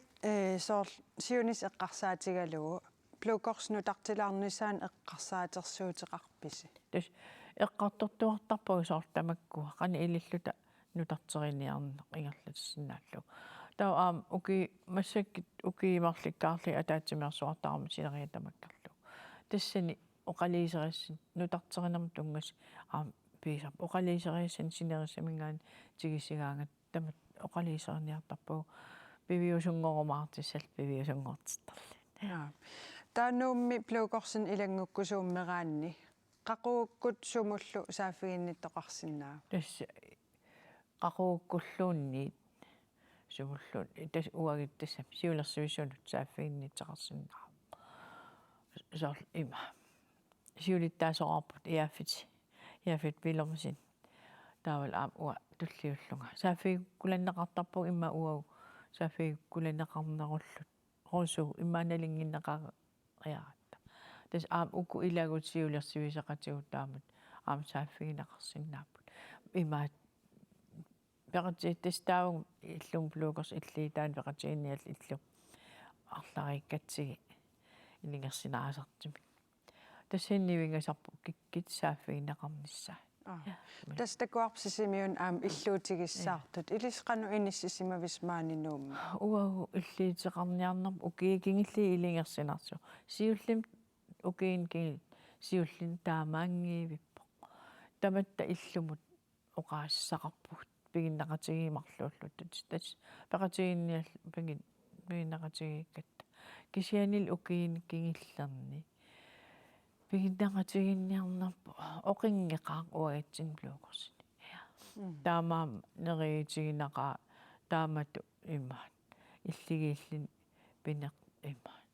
соор сиунис эққарсаатигалугу плукорснутартилаарнissaан эққарсаатерсуутеқарписи тас эққартортуартарпугу соор тамаккуа қани илиллута нутартериниарнеқ ингерлатиссинааллу таа аам уки массаккит укиимарликкаарли атаатсимерсуартаарми силериа тамаккарлу тассани оқалиисерисси нутартеринерм тунгас аам писап оқалиисериассан синерисамингаан тигисигаангат тамат оқалиисерниартарпугу пивиусунгорумаартиссал пивиусунгортертарли таануумми плукорсин илангуккусууммераанни қақууккут сумуллу сааффигинниттоқарсинаа тасса қақууккуллуунни сумуллуун тас уагиттассам сиулерсуисунут сааффигиннитеқарсинаа соор има сиулиттаасоқарпут иаффит пилэрмисин таавал аам уа туллиуллунга сааффигкуланнеқартарпуг имма уагу сааффигкуланнеқарнеруллут росу иммааналингиннеқариаратта тас аам уку илагут сиулерсуисеқатигут таамат аам сааффигинеқарсинааппут имаат пеқати тестаавун иллун плукерс иллиитаан пеқатиинниал иллу арлариккатсиги илингерсинаасартими тассиннивингасарпу киккит сааффигинеқарниссаа тас такуарпсисимиун аам иллуутигиссаартут илисқану иниссисимависмаанинуумма уагу иллиитеқарниарнер укиикингилли илингерсинарсу сиуллим укиин кигил сиуллин таамаангиивиппо таматта иллумут оқаассақарпут пигиннақатигиимарлууллут тас пеқатигинниал пигиннақатигиккатта кисианил укиин кигиллерни пигиннақатигинниарнарпу оқингеқаа уагатсин плукорсини таамаа нериитигинақаа таамату имаат иллигииллин пинеқ имаат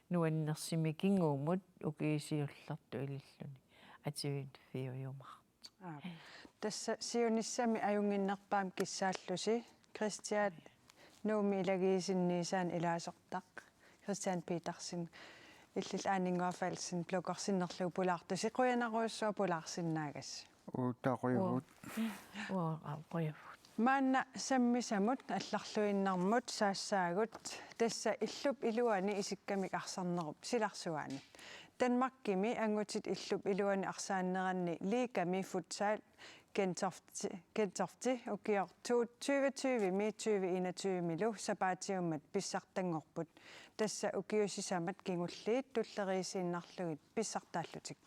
нуаннерсими кингуумут укиисиуллерту илиллуни ативит фиуйумарт тасса сиуниссами аюнгиннерпаам киссааллуси кристиан нууми илагиисинниисаан илаасортақ кристиан питерсен иллил аaniнгуафалсин плукорсиннерлуу пулаартуси қуянаруйссуа пулаарсиннаагас утақуйгут қуяфут маанна саммисамут алларлуиннармут саассаагут тасса иллуп илуани исиккамик арсарнеруп силарсуаани Danmarkimi ангутит иллуп илуани арсааннеранни лигами футсал Gentofte ukior 2020 mi 2021 milu sapaatiummat pissartangorput tassa ukiusisamat kingulliit tulleriisiinnarlugit pissartaallutik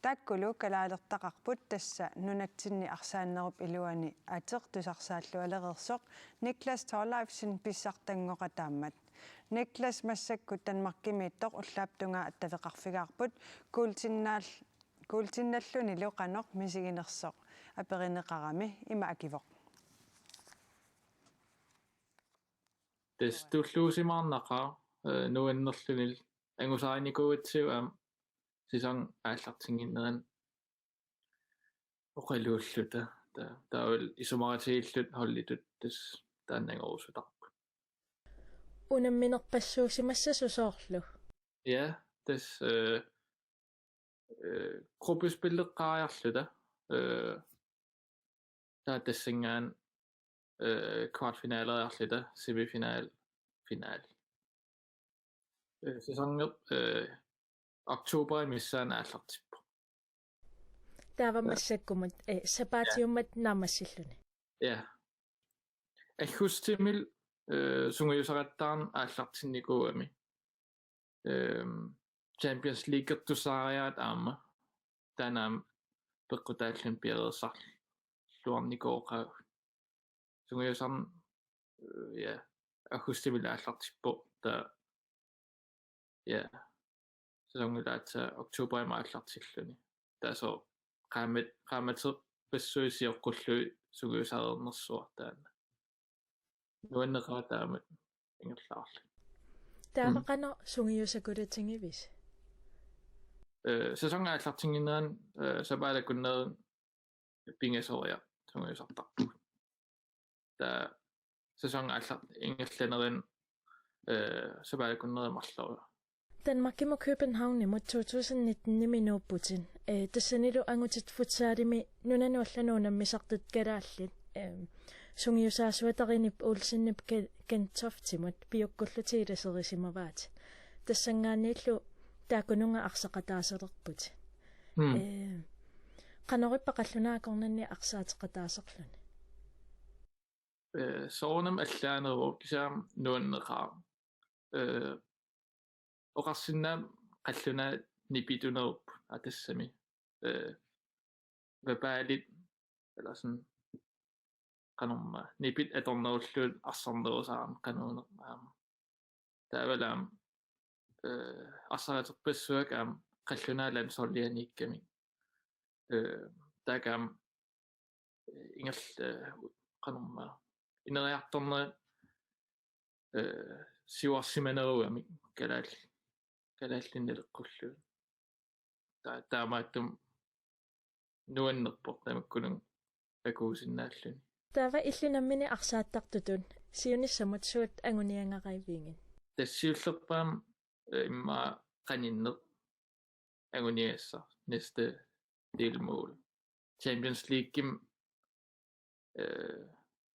taakkulu kalaalertaqarput tassa nunatsinni arsaannerup iluani ateqtusarsaalluu alereersoq Niklas Torleifsen pissartangoqataammat Niklas massakkut Danmarkimiittoq ullaaptunga attaveqarfigaarput kuultinnalluni luqanoq misiginersoq апперинеқарами има акивоқ тес туллуусимаарнақаа нуаннерлунил ангусааникуутсиу аам сисанг ааллартингиннеран оқалууллута таавал исумаратииллут холлитут тас тааннагорусутарпу унамминерпассуусимассасу соорлу ja тас группеспиллеққариарлута таатассангаан kvartfinaleeriarlita semifinal final sæsonen oktober missaan aallartippu taavammassakkumat sapaatiummat naamassilluni ja akkustimil sunguyusaqattaarn aallartinnikuami Champions League tusaariaat aama tanaam peqqutaallun piareersar luarnikooqa sungiusarn ja agustimila allartippo ta ja sæsongilaatsa oktoberima allartilluni taaso qaamate passuisiorqullui sugiusaareernersuar taana nuanneqaa taamat ingerlaarlu Taamaqano sungiusakulatingivis. Sæsonga allartingineraan sapaalakunnerin pingasoria sungiusartarpu ta sæsonga allart ingerlanerin sapaalakunnerin marlorua Danmark mod København imod 2019 i minuutputin. Tässä nilu angutit futsaarimi nunanuallanuna misartut kalaallit. Sungiusaasuatarinip ulsinnip kentoftimut piukkullutiilaserisimavaat. Tassangaanniillu taakununga arsaqataasererput. Qanoripaqallunaakornanni arsaateqataaserluni. Soornam allaaneru kisaam nuanneqaa oqarsinnaam qalluna nipitunerup atassami vapaalit eller sådan qanorma nipit atornerulluut arsarnerusaam qanuunermaam taavalaam arsaraterpassuak aam qallunaalan sorlianiikkami taakaam ingerl qanorma ineriartorne siuarsimaneruami kalaallinneleqqulluut taamaattum nuannerpor tamakkunun akuusinnaalluni Taava illunammini arsaattaqtutun siunissamut suut anguniangaqaiviingin. tassiullerpaam imma qaninneq anguniassa næste delmål Champions League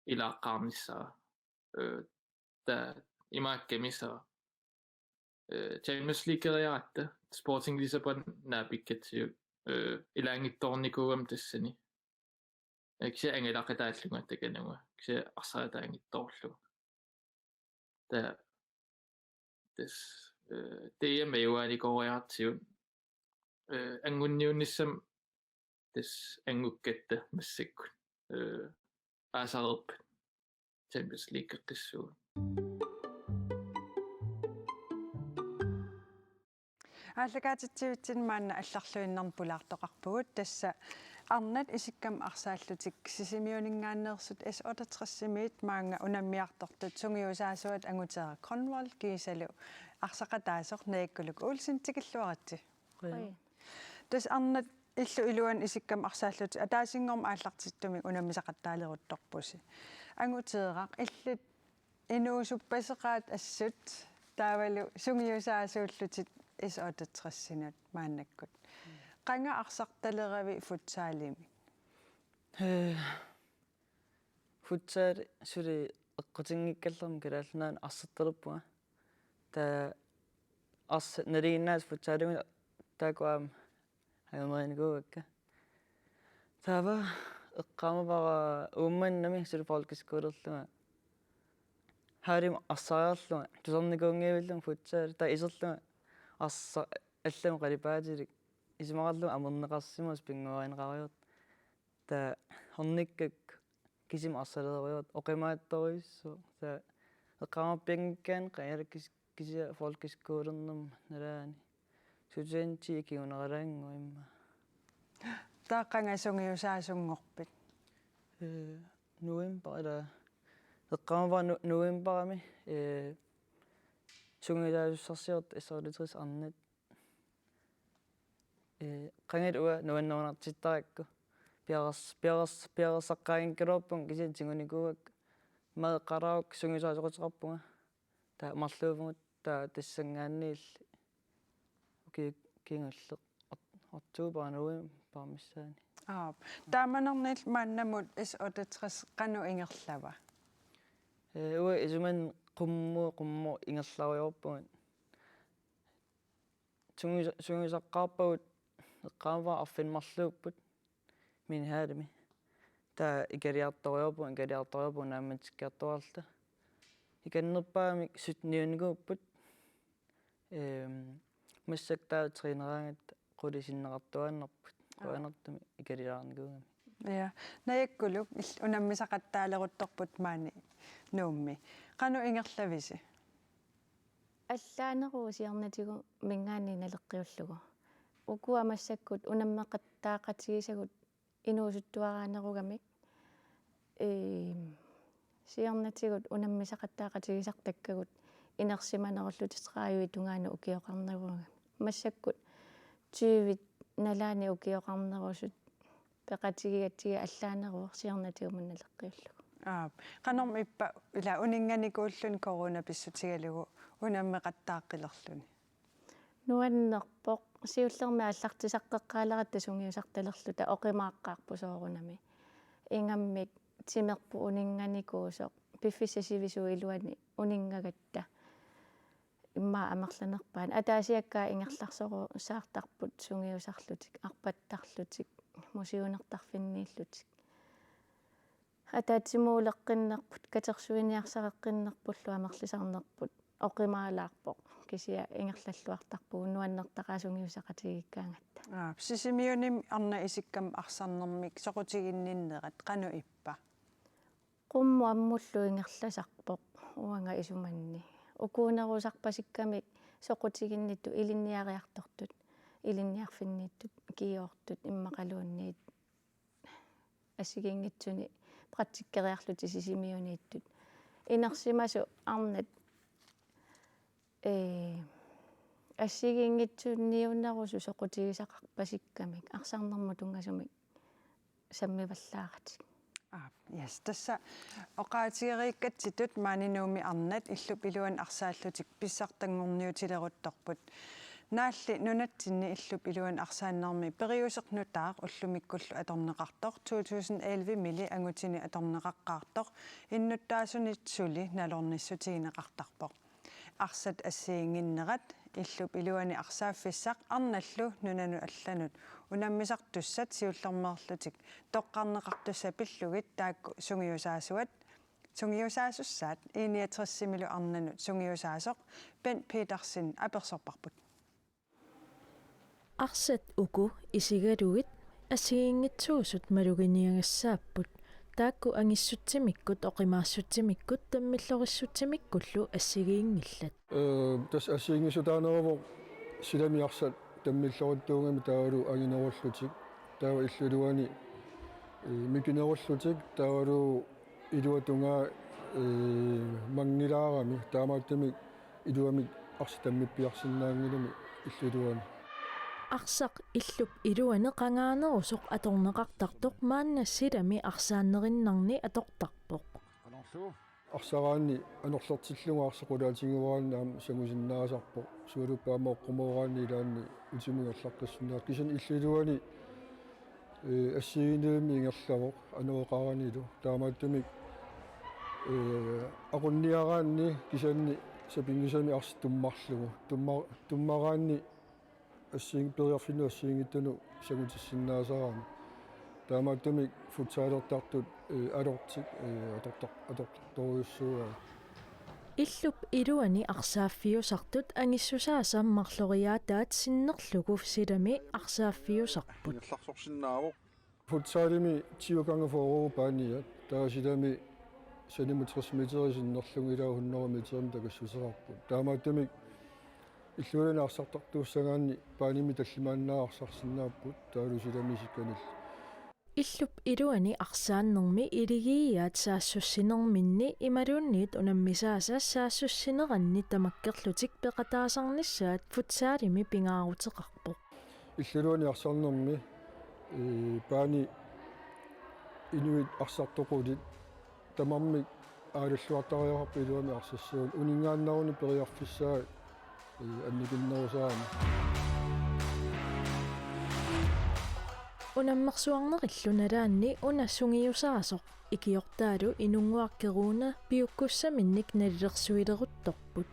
ilaaqaarnissaa ta imaakkamissaa Champions League-eriaratta Sporting Lissabon naapikkatsiut ilaangittoornikuugam tassani kisi angilaqataallunga takanunga kisi arsarataangittoorlu ta tas teema juanikoriartiut angunniunissam tas angukkatta massakkut aasarerpat Champions League qissuut ааллакаатитсивитсин маанна алларлуиннерн пулаартоқарпугут тасса арнат исиккам арсааллутик сисимиунингааннерсут S68-симиит маанга унаммиартортут сунгиусаасуат ангутера Кронвол кисалу арсақатаасор наиккулук уулсин тикиллуаратси тас арнат иллу илуан исиккам арсааллут атаасингорм ааллартиттуми унаммисақаттаалерутторпуси ангутерақ иллут инуусуппасеқаат ассут таавалу сунгиусаасууллутит S68-синат мааннаккут qanga arsartaleravi futsaalimi futsal suli eqqutinngikkallерм kalaallunaан arsartalerpua ta ars naliginnaas futsaalimi taakuam hagermeriniguukka taava eqqaamavara uummannami suli folkeskolerlunga haalim arsariarlunga tusernikungiivillum futsal ta iserlunga arsa allum qalipaatilik ismaqarlu amerneqarsimus pinguainqariut ta hornikkak kisim arsaleriut oqimaattoruissu ta eqqaamappiangikkaan qaala kisia folkeskolernerm nalaani sutuanti ikiuneralangu imma taaqanga sungiusaasunngorpit november eller eqqaamavara novemberami sungilaasussarsiort S68 arnat qangat ua nuannerunartittarakku piarersaqqaangikkalorpun kisian tingunikuak maeqqarauk sungiusaasoqutiqarpunga ta marluupungut ta tassangaanniilli kiingulleq oktober november missaani taamanernill maannamut S68 qanu ingerlava ua isuman qummu ingerlaruyorpungut sungiusaqqaarpagut eqqaamava arfinmarluupput minhaalimi ta ikaliartoriorpu naammatikkiartuaralta ikannerpaamik sutniuniguupput массак таа тренераангат qulisinnaqartuannerput qoanartumi ikalilaarnikugami Ja, najakkuluk unammisaqattaaleruttorput maani nuummi. Qanu ingerlavisi. Allaaneruusiarnatigu mingaani naleqqiullugu. Ukuamassakut unammeqattaaqatigisagut inuusuttuaraanerugamik. Siarnatigut unammisaqattaaqatigisartakkagut inersimanerullutit raayui tungaana ukioqarnerugami. Massakkut tyvit nalaani ukioqarnerusut peqatigigatsiga allaaneruorsiarnatigumun naleqqiullugu. Qanorm ippa ila uninganikuullun koruna pissutigalugu unammeqattaaqqilerluni. Nuannerpoq siullermi аллартисаққеққаалератта сунгиусарталерлута оқимааққаарпусоорунами ингаmmik тимерпу унинганикуусоқ пиффиссасивису илуани унингагатта имма амерланерпаан атаасиаккаа ингерларсору саартарпут сунгиусарлутик арпаттарлутик мусиунертарфиннииллутик атаатсимуулеққиннерпут катерсуиниарсареққиннерпуллу амерлисарнерпут оқимаалаарпоқ кисия ингерллаллуартарпу нуаннертақаасунгиусақатигиккаангатта Сисимиуним арна исиккам арсарнермик соқутигинниннерат qaну иппа qummu ammullu ingerlasarpoq uanga isumanni ukuunerusarpasikkамик soqutiginnittu ilinniariartortut ilinniarfinniittut kiiortut immaqaluunniit assigiingitsuni praktikkeriarluti sisimiuniittut inersimasu arnat ассигингитсуунниуннерусу соқутигисақарпасиккамик арсаарнэрму тунгасумик саммиваллааратик Yes, тасса оқаатигерииккатситут маанинууми арнат иллуп илуан арсааллутик писсартангорниутилерутторпут наалли нунатсинни иллуп илуан арсааннэрми периусернутаақ уллумиккуллу аторнеқартор 2011 мили ангутини аторнеқаққаартор иннуттаасунитсули налорниссутигинеқартарпоқ арсат ассиингиннерат иллуп илуани арсааффиссақ арналлу нунану алланут унаммисартуссат сиуллермерлутик тоққарнеқартусса пиллугит таакку сунгиусаасуат сунгиусаасуссаат 61 арнанут сунгиусаасоқ Бен Петерсен аперсорпарпут арсат уку исигалугит ассигингитсуусут малугиниангассааппут таакку ангиссутсимиккут оқимаассутсимиккут таммиллориссутсимиккуллу ассигиингиллат тас ассигингисутаанерво силамиарсат таммиллоруттуугами таавалу агинеруллутик таава иллулуани микинеруллутик таавалу илуатунгаа мангилаарами таамааттамик илуамик арси таммиппиарсинаангилами иллулуани арсақ иллуп илуане қангаарнерусоқ аторнеқартартоқ мааннассилами арсааннериннарни атортарпоқ арсараанни анерлертиллуга арсеқулаатингуаранна аама сангусиннаасарпоқ суалуппаама оққумоораанни илаанни утимигаллаққиссинаа кисан иллилуани ассигинеами ингерлавоқ ануоқаранилу таамааттамик aqunniaraanni kisanni sapingusami arsi tummarlugu tummaраанни ассигиппериарфину ассигингиттану сагутиссиннаасараами таамааттамик футсаалертартут алортик аторторуйуссуа иллуп илуани арсааффиусартут ангиссусаасааммарлориаатаат синнерлугу силами арсааффиусарпут илларсорсиннаавоқ футсаалими тиуканга форуу пааниат таасилами санимутрисмитерисиннерлугу илаахуннерами такассусерарпут таамааттамик иллуалана арсартартууссагаанни пааними таллимааннаарсарсинааппут таалусилами сикканил иллуп илуани арсааннерми илигииаат саассуссинерминни ималуунниит унаммисааса саассуссинеранни тамаккерлутик пеқатаасарниссаат футсаалими пингаарутеқарпоқ иллуалани арсаарнерми паани инуит арсартоқулит тамарми ааллуартариарпи илуами арсассуун унингааннаруни периарфиссаа анникиннерусаами унаммерсуарнериллуналаанни уна сунгиусаасоқ икиортаалу инунгуаркерууна пиуккуссаминник наллерсуилерутторпут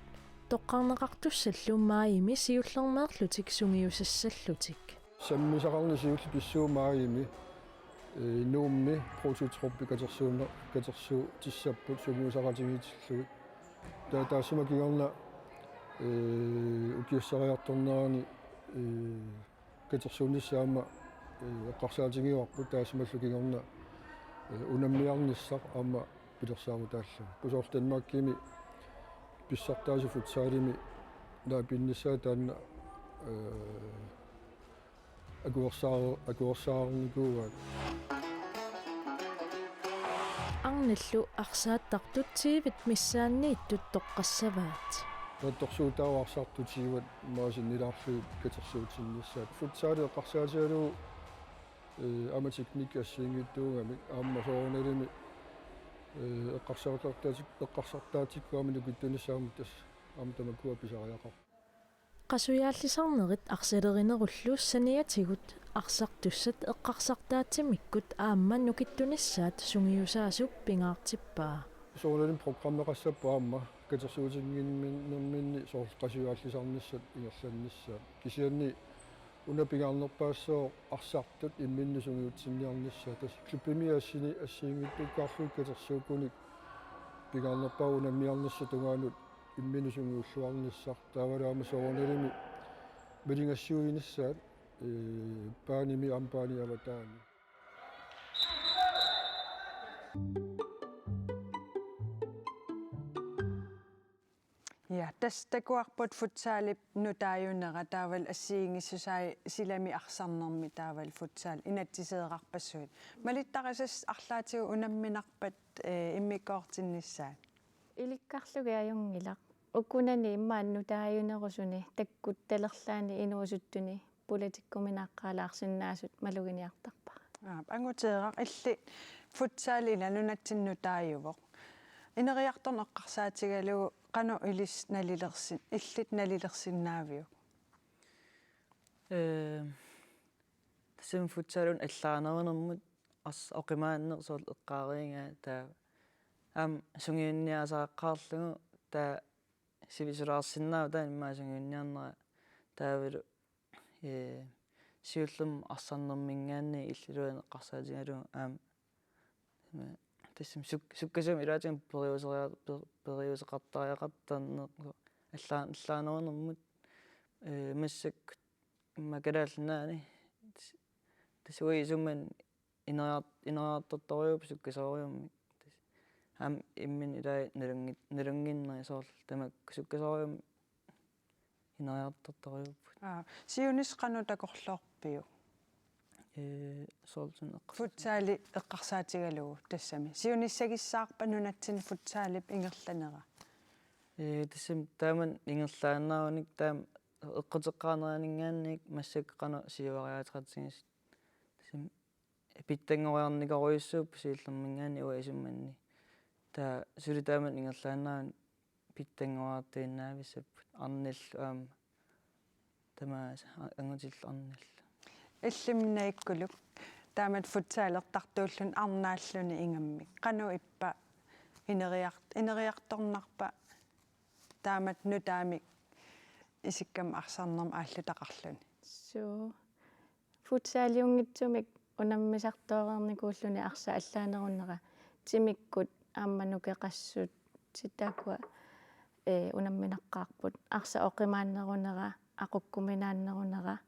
тоққарнеқартуссаллу маими сиуллермеерлутик сунгиусассаллутик саммисақарни сиулли писсуу маими нуумми прототроппи катерсуу тиссаппут сунгиусақатигиитиллугит таасима кигерна укиассариарторнерани катерсуунниссаама эққарсаатигиуарпут таасималлукингорна унаммиарниссақ аама пилерсааму таалла пусоор Данмаркими писсартааси футсаалими наапиннссаа таанна агуерсаарникуугаат арниллу арсааттартутсиивит миссааннииттут тоққассаваат натторсуутааварсартутигуат маасиннилаарлуи катерсуутиннссаат футсаали эққарсаатигалуу ама техник ассиингиттуугами аама соорналими эққарсартаатиккуами нукиттунissaамут тас аама тамаккуа писариақар qasuyaаллисарнерит арсалеринеруллу саниатигут арсартуссат эққарсартаатимиккут аама нукиттунissaат сунгиусаасуп пингаартиппаа соорналим программеқассаппа аама катерсуутингиннэрминни соор qasuyaаллисарниссат ингерланнissaat кисианни унапигарнерпаассоо арсартут имминни сунгиутсинниарнissaat тас клуппими ассини ассиингиппиккаарлуик катерсууккуник пигарнерпаа унаммиарнisса тунгаанут имминни сунгиуллуарнissaar таавалаама соорналими милингассуинissaat пааними ампаани аватаани Ja, tastakuarput futsaalip nutaajunera taawal assiingissusai silami arsaarnermi taawal futsaal inatsiseeqarpassuut malittaqasas arlaatigu unamminarpat immikoortinnissaat ilikkarlugiajungilaq ukkunani immaan nutaajunerusuni takkut talerlaani inuusuttuni politikkuminaaqqaalaarsinnaasut maluginiartarpa anguteeraq illi futsaali lanunatsinutaajuvoq ineriartorn eqqarsaatigalugu qanu ilis nalilersin illit nalilersinnaaviu тасим футсалун аллаарнернэрмут арс оқимааннер соол эққаариингаа таа ам сунгиунниасааққаарлугу таа сивисулаарсиннаа таа иммаа сунгиунниарнера таавилу сиуллум арсарнэрмингаанни иллилуан эққарсаатигалу аам тасим суккасам илаатин периусеқартариақартарнер аллаанернэрмут массак макалаалнаани тасуи сумман инериарторторюуп суккасориумми ам иммин илаа налунгиннери соорл тамак суккасориум инериарторторюуп сиунис кану такорлоорпиу соолсун футсаали эққарсаатигалугу тассами сиуниссагиссаарпа нунатсин футсаалип ингерланера тассим тааман ингерлааннааруник таам эққутеққаанераанингаанник массаккана сиуариаатеқатсигис тассим питтангориарникоруйуссууп сииллэрмингаани уасумманни таа сули тааман ингерлааннаан питтангориартииннаависсаппут арнилл аама тамаас ангутил арнилл иллимнаиккулук таамат футсаалертартууллун арнааллуни ингаммик кану иппа инериарторнарпа таамат нутаамик исиккам арсарнерма ааллутақарлуни су футсаалиунгитсумик унаммисартоорерникууллуни арса аллаанеруннера тимиккут аамманукеқассут ситаакуа унамминаққаарпут арса оқимааннерунера ақуккуминааннерунера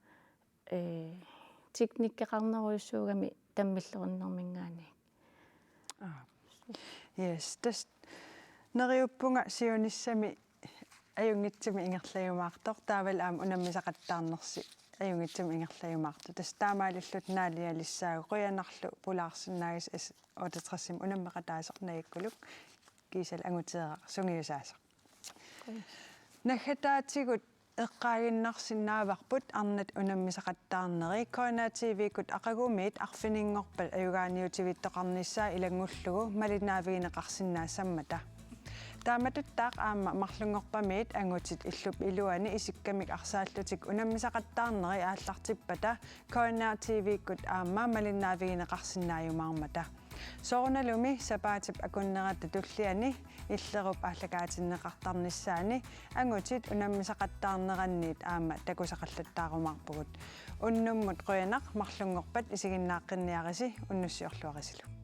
техниккеқарнеруйуссуугами таммиллеруннэрмингаани yes tas neriuppunga siunissami ajungitsumi ingerlajumaartor taawal aam unammisaqattaarnersi ajungitsumi ingerlajumaartu tas taamaalillut naalialissaagu qianarlu pulaarsinnaagis 68 unammeqataasernaikkuluk kiisal angutiera sungiusaasaq nagataatigut эққаагиннарсиннааварпут арнат унаммисақаттаарнери Kona TV-кут ақагумиит арфинингорпал аюгааниутивиттоқарниссаа илангуллугу малинаавигинеқарсиннаассаммата тааматуттаақ аама марлунгорпамиит ангутит иллуп илуани исиккамик арсааллутик унаммисақаттаарнери ааллартиппата Kona TV-кут аама малинаавигинеқарсиннааюмаармата соорналуми сапаатип акуннерата туллиани иллеруп ааллагаатиннеқартарнissaани ангутит унаммисақаттаарнеранниит аама такусақаллаттаарумаарпугут уннуммут қуянақ марлунгорпат исигиннааққинниариси уннуссиорлуарисилу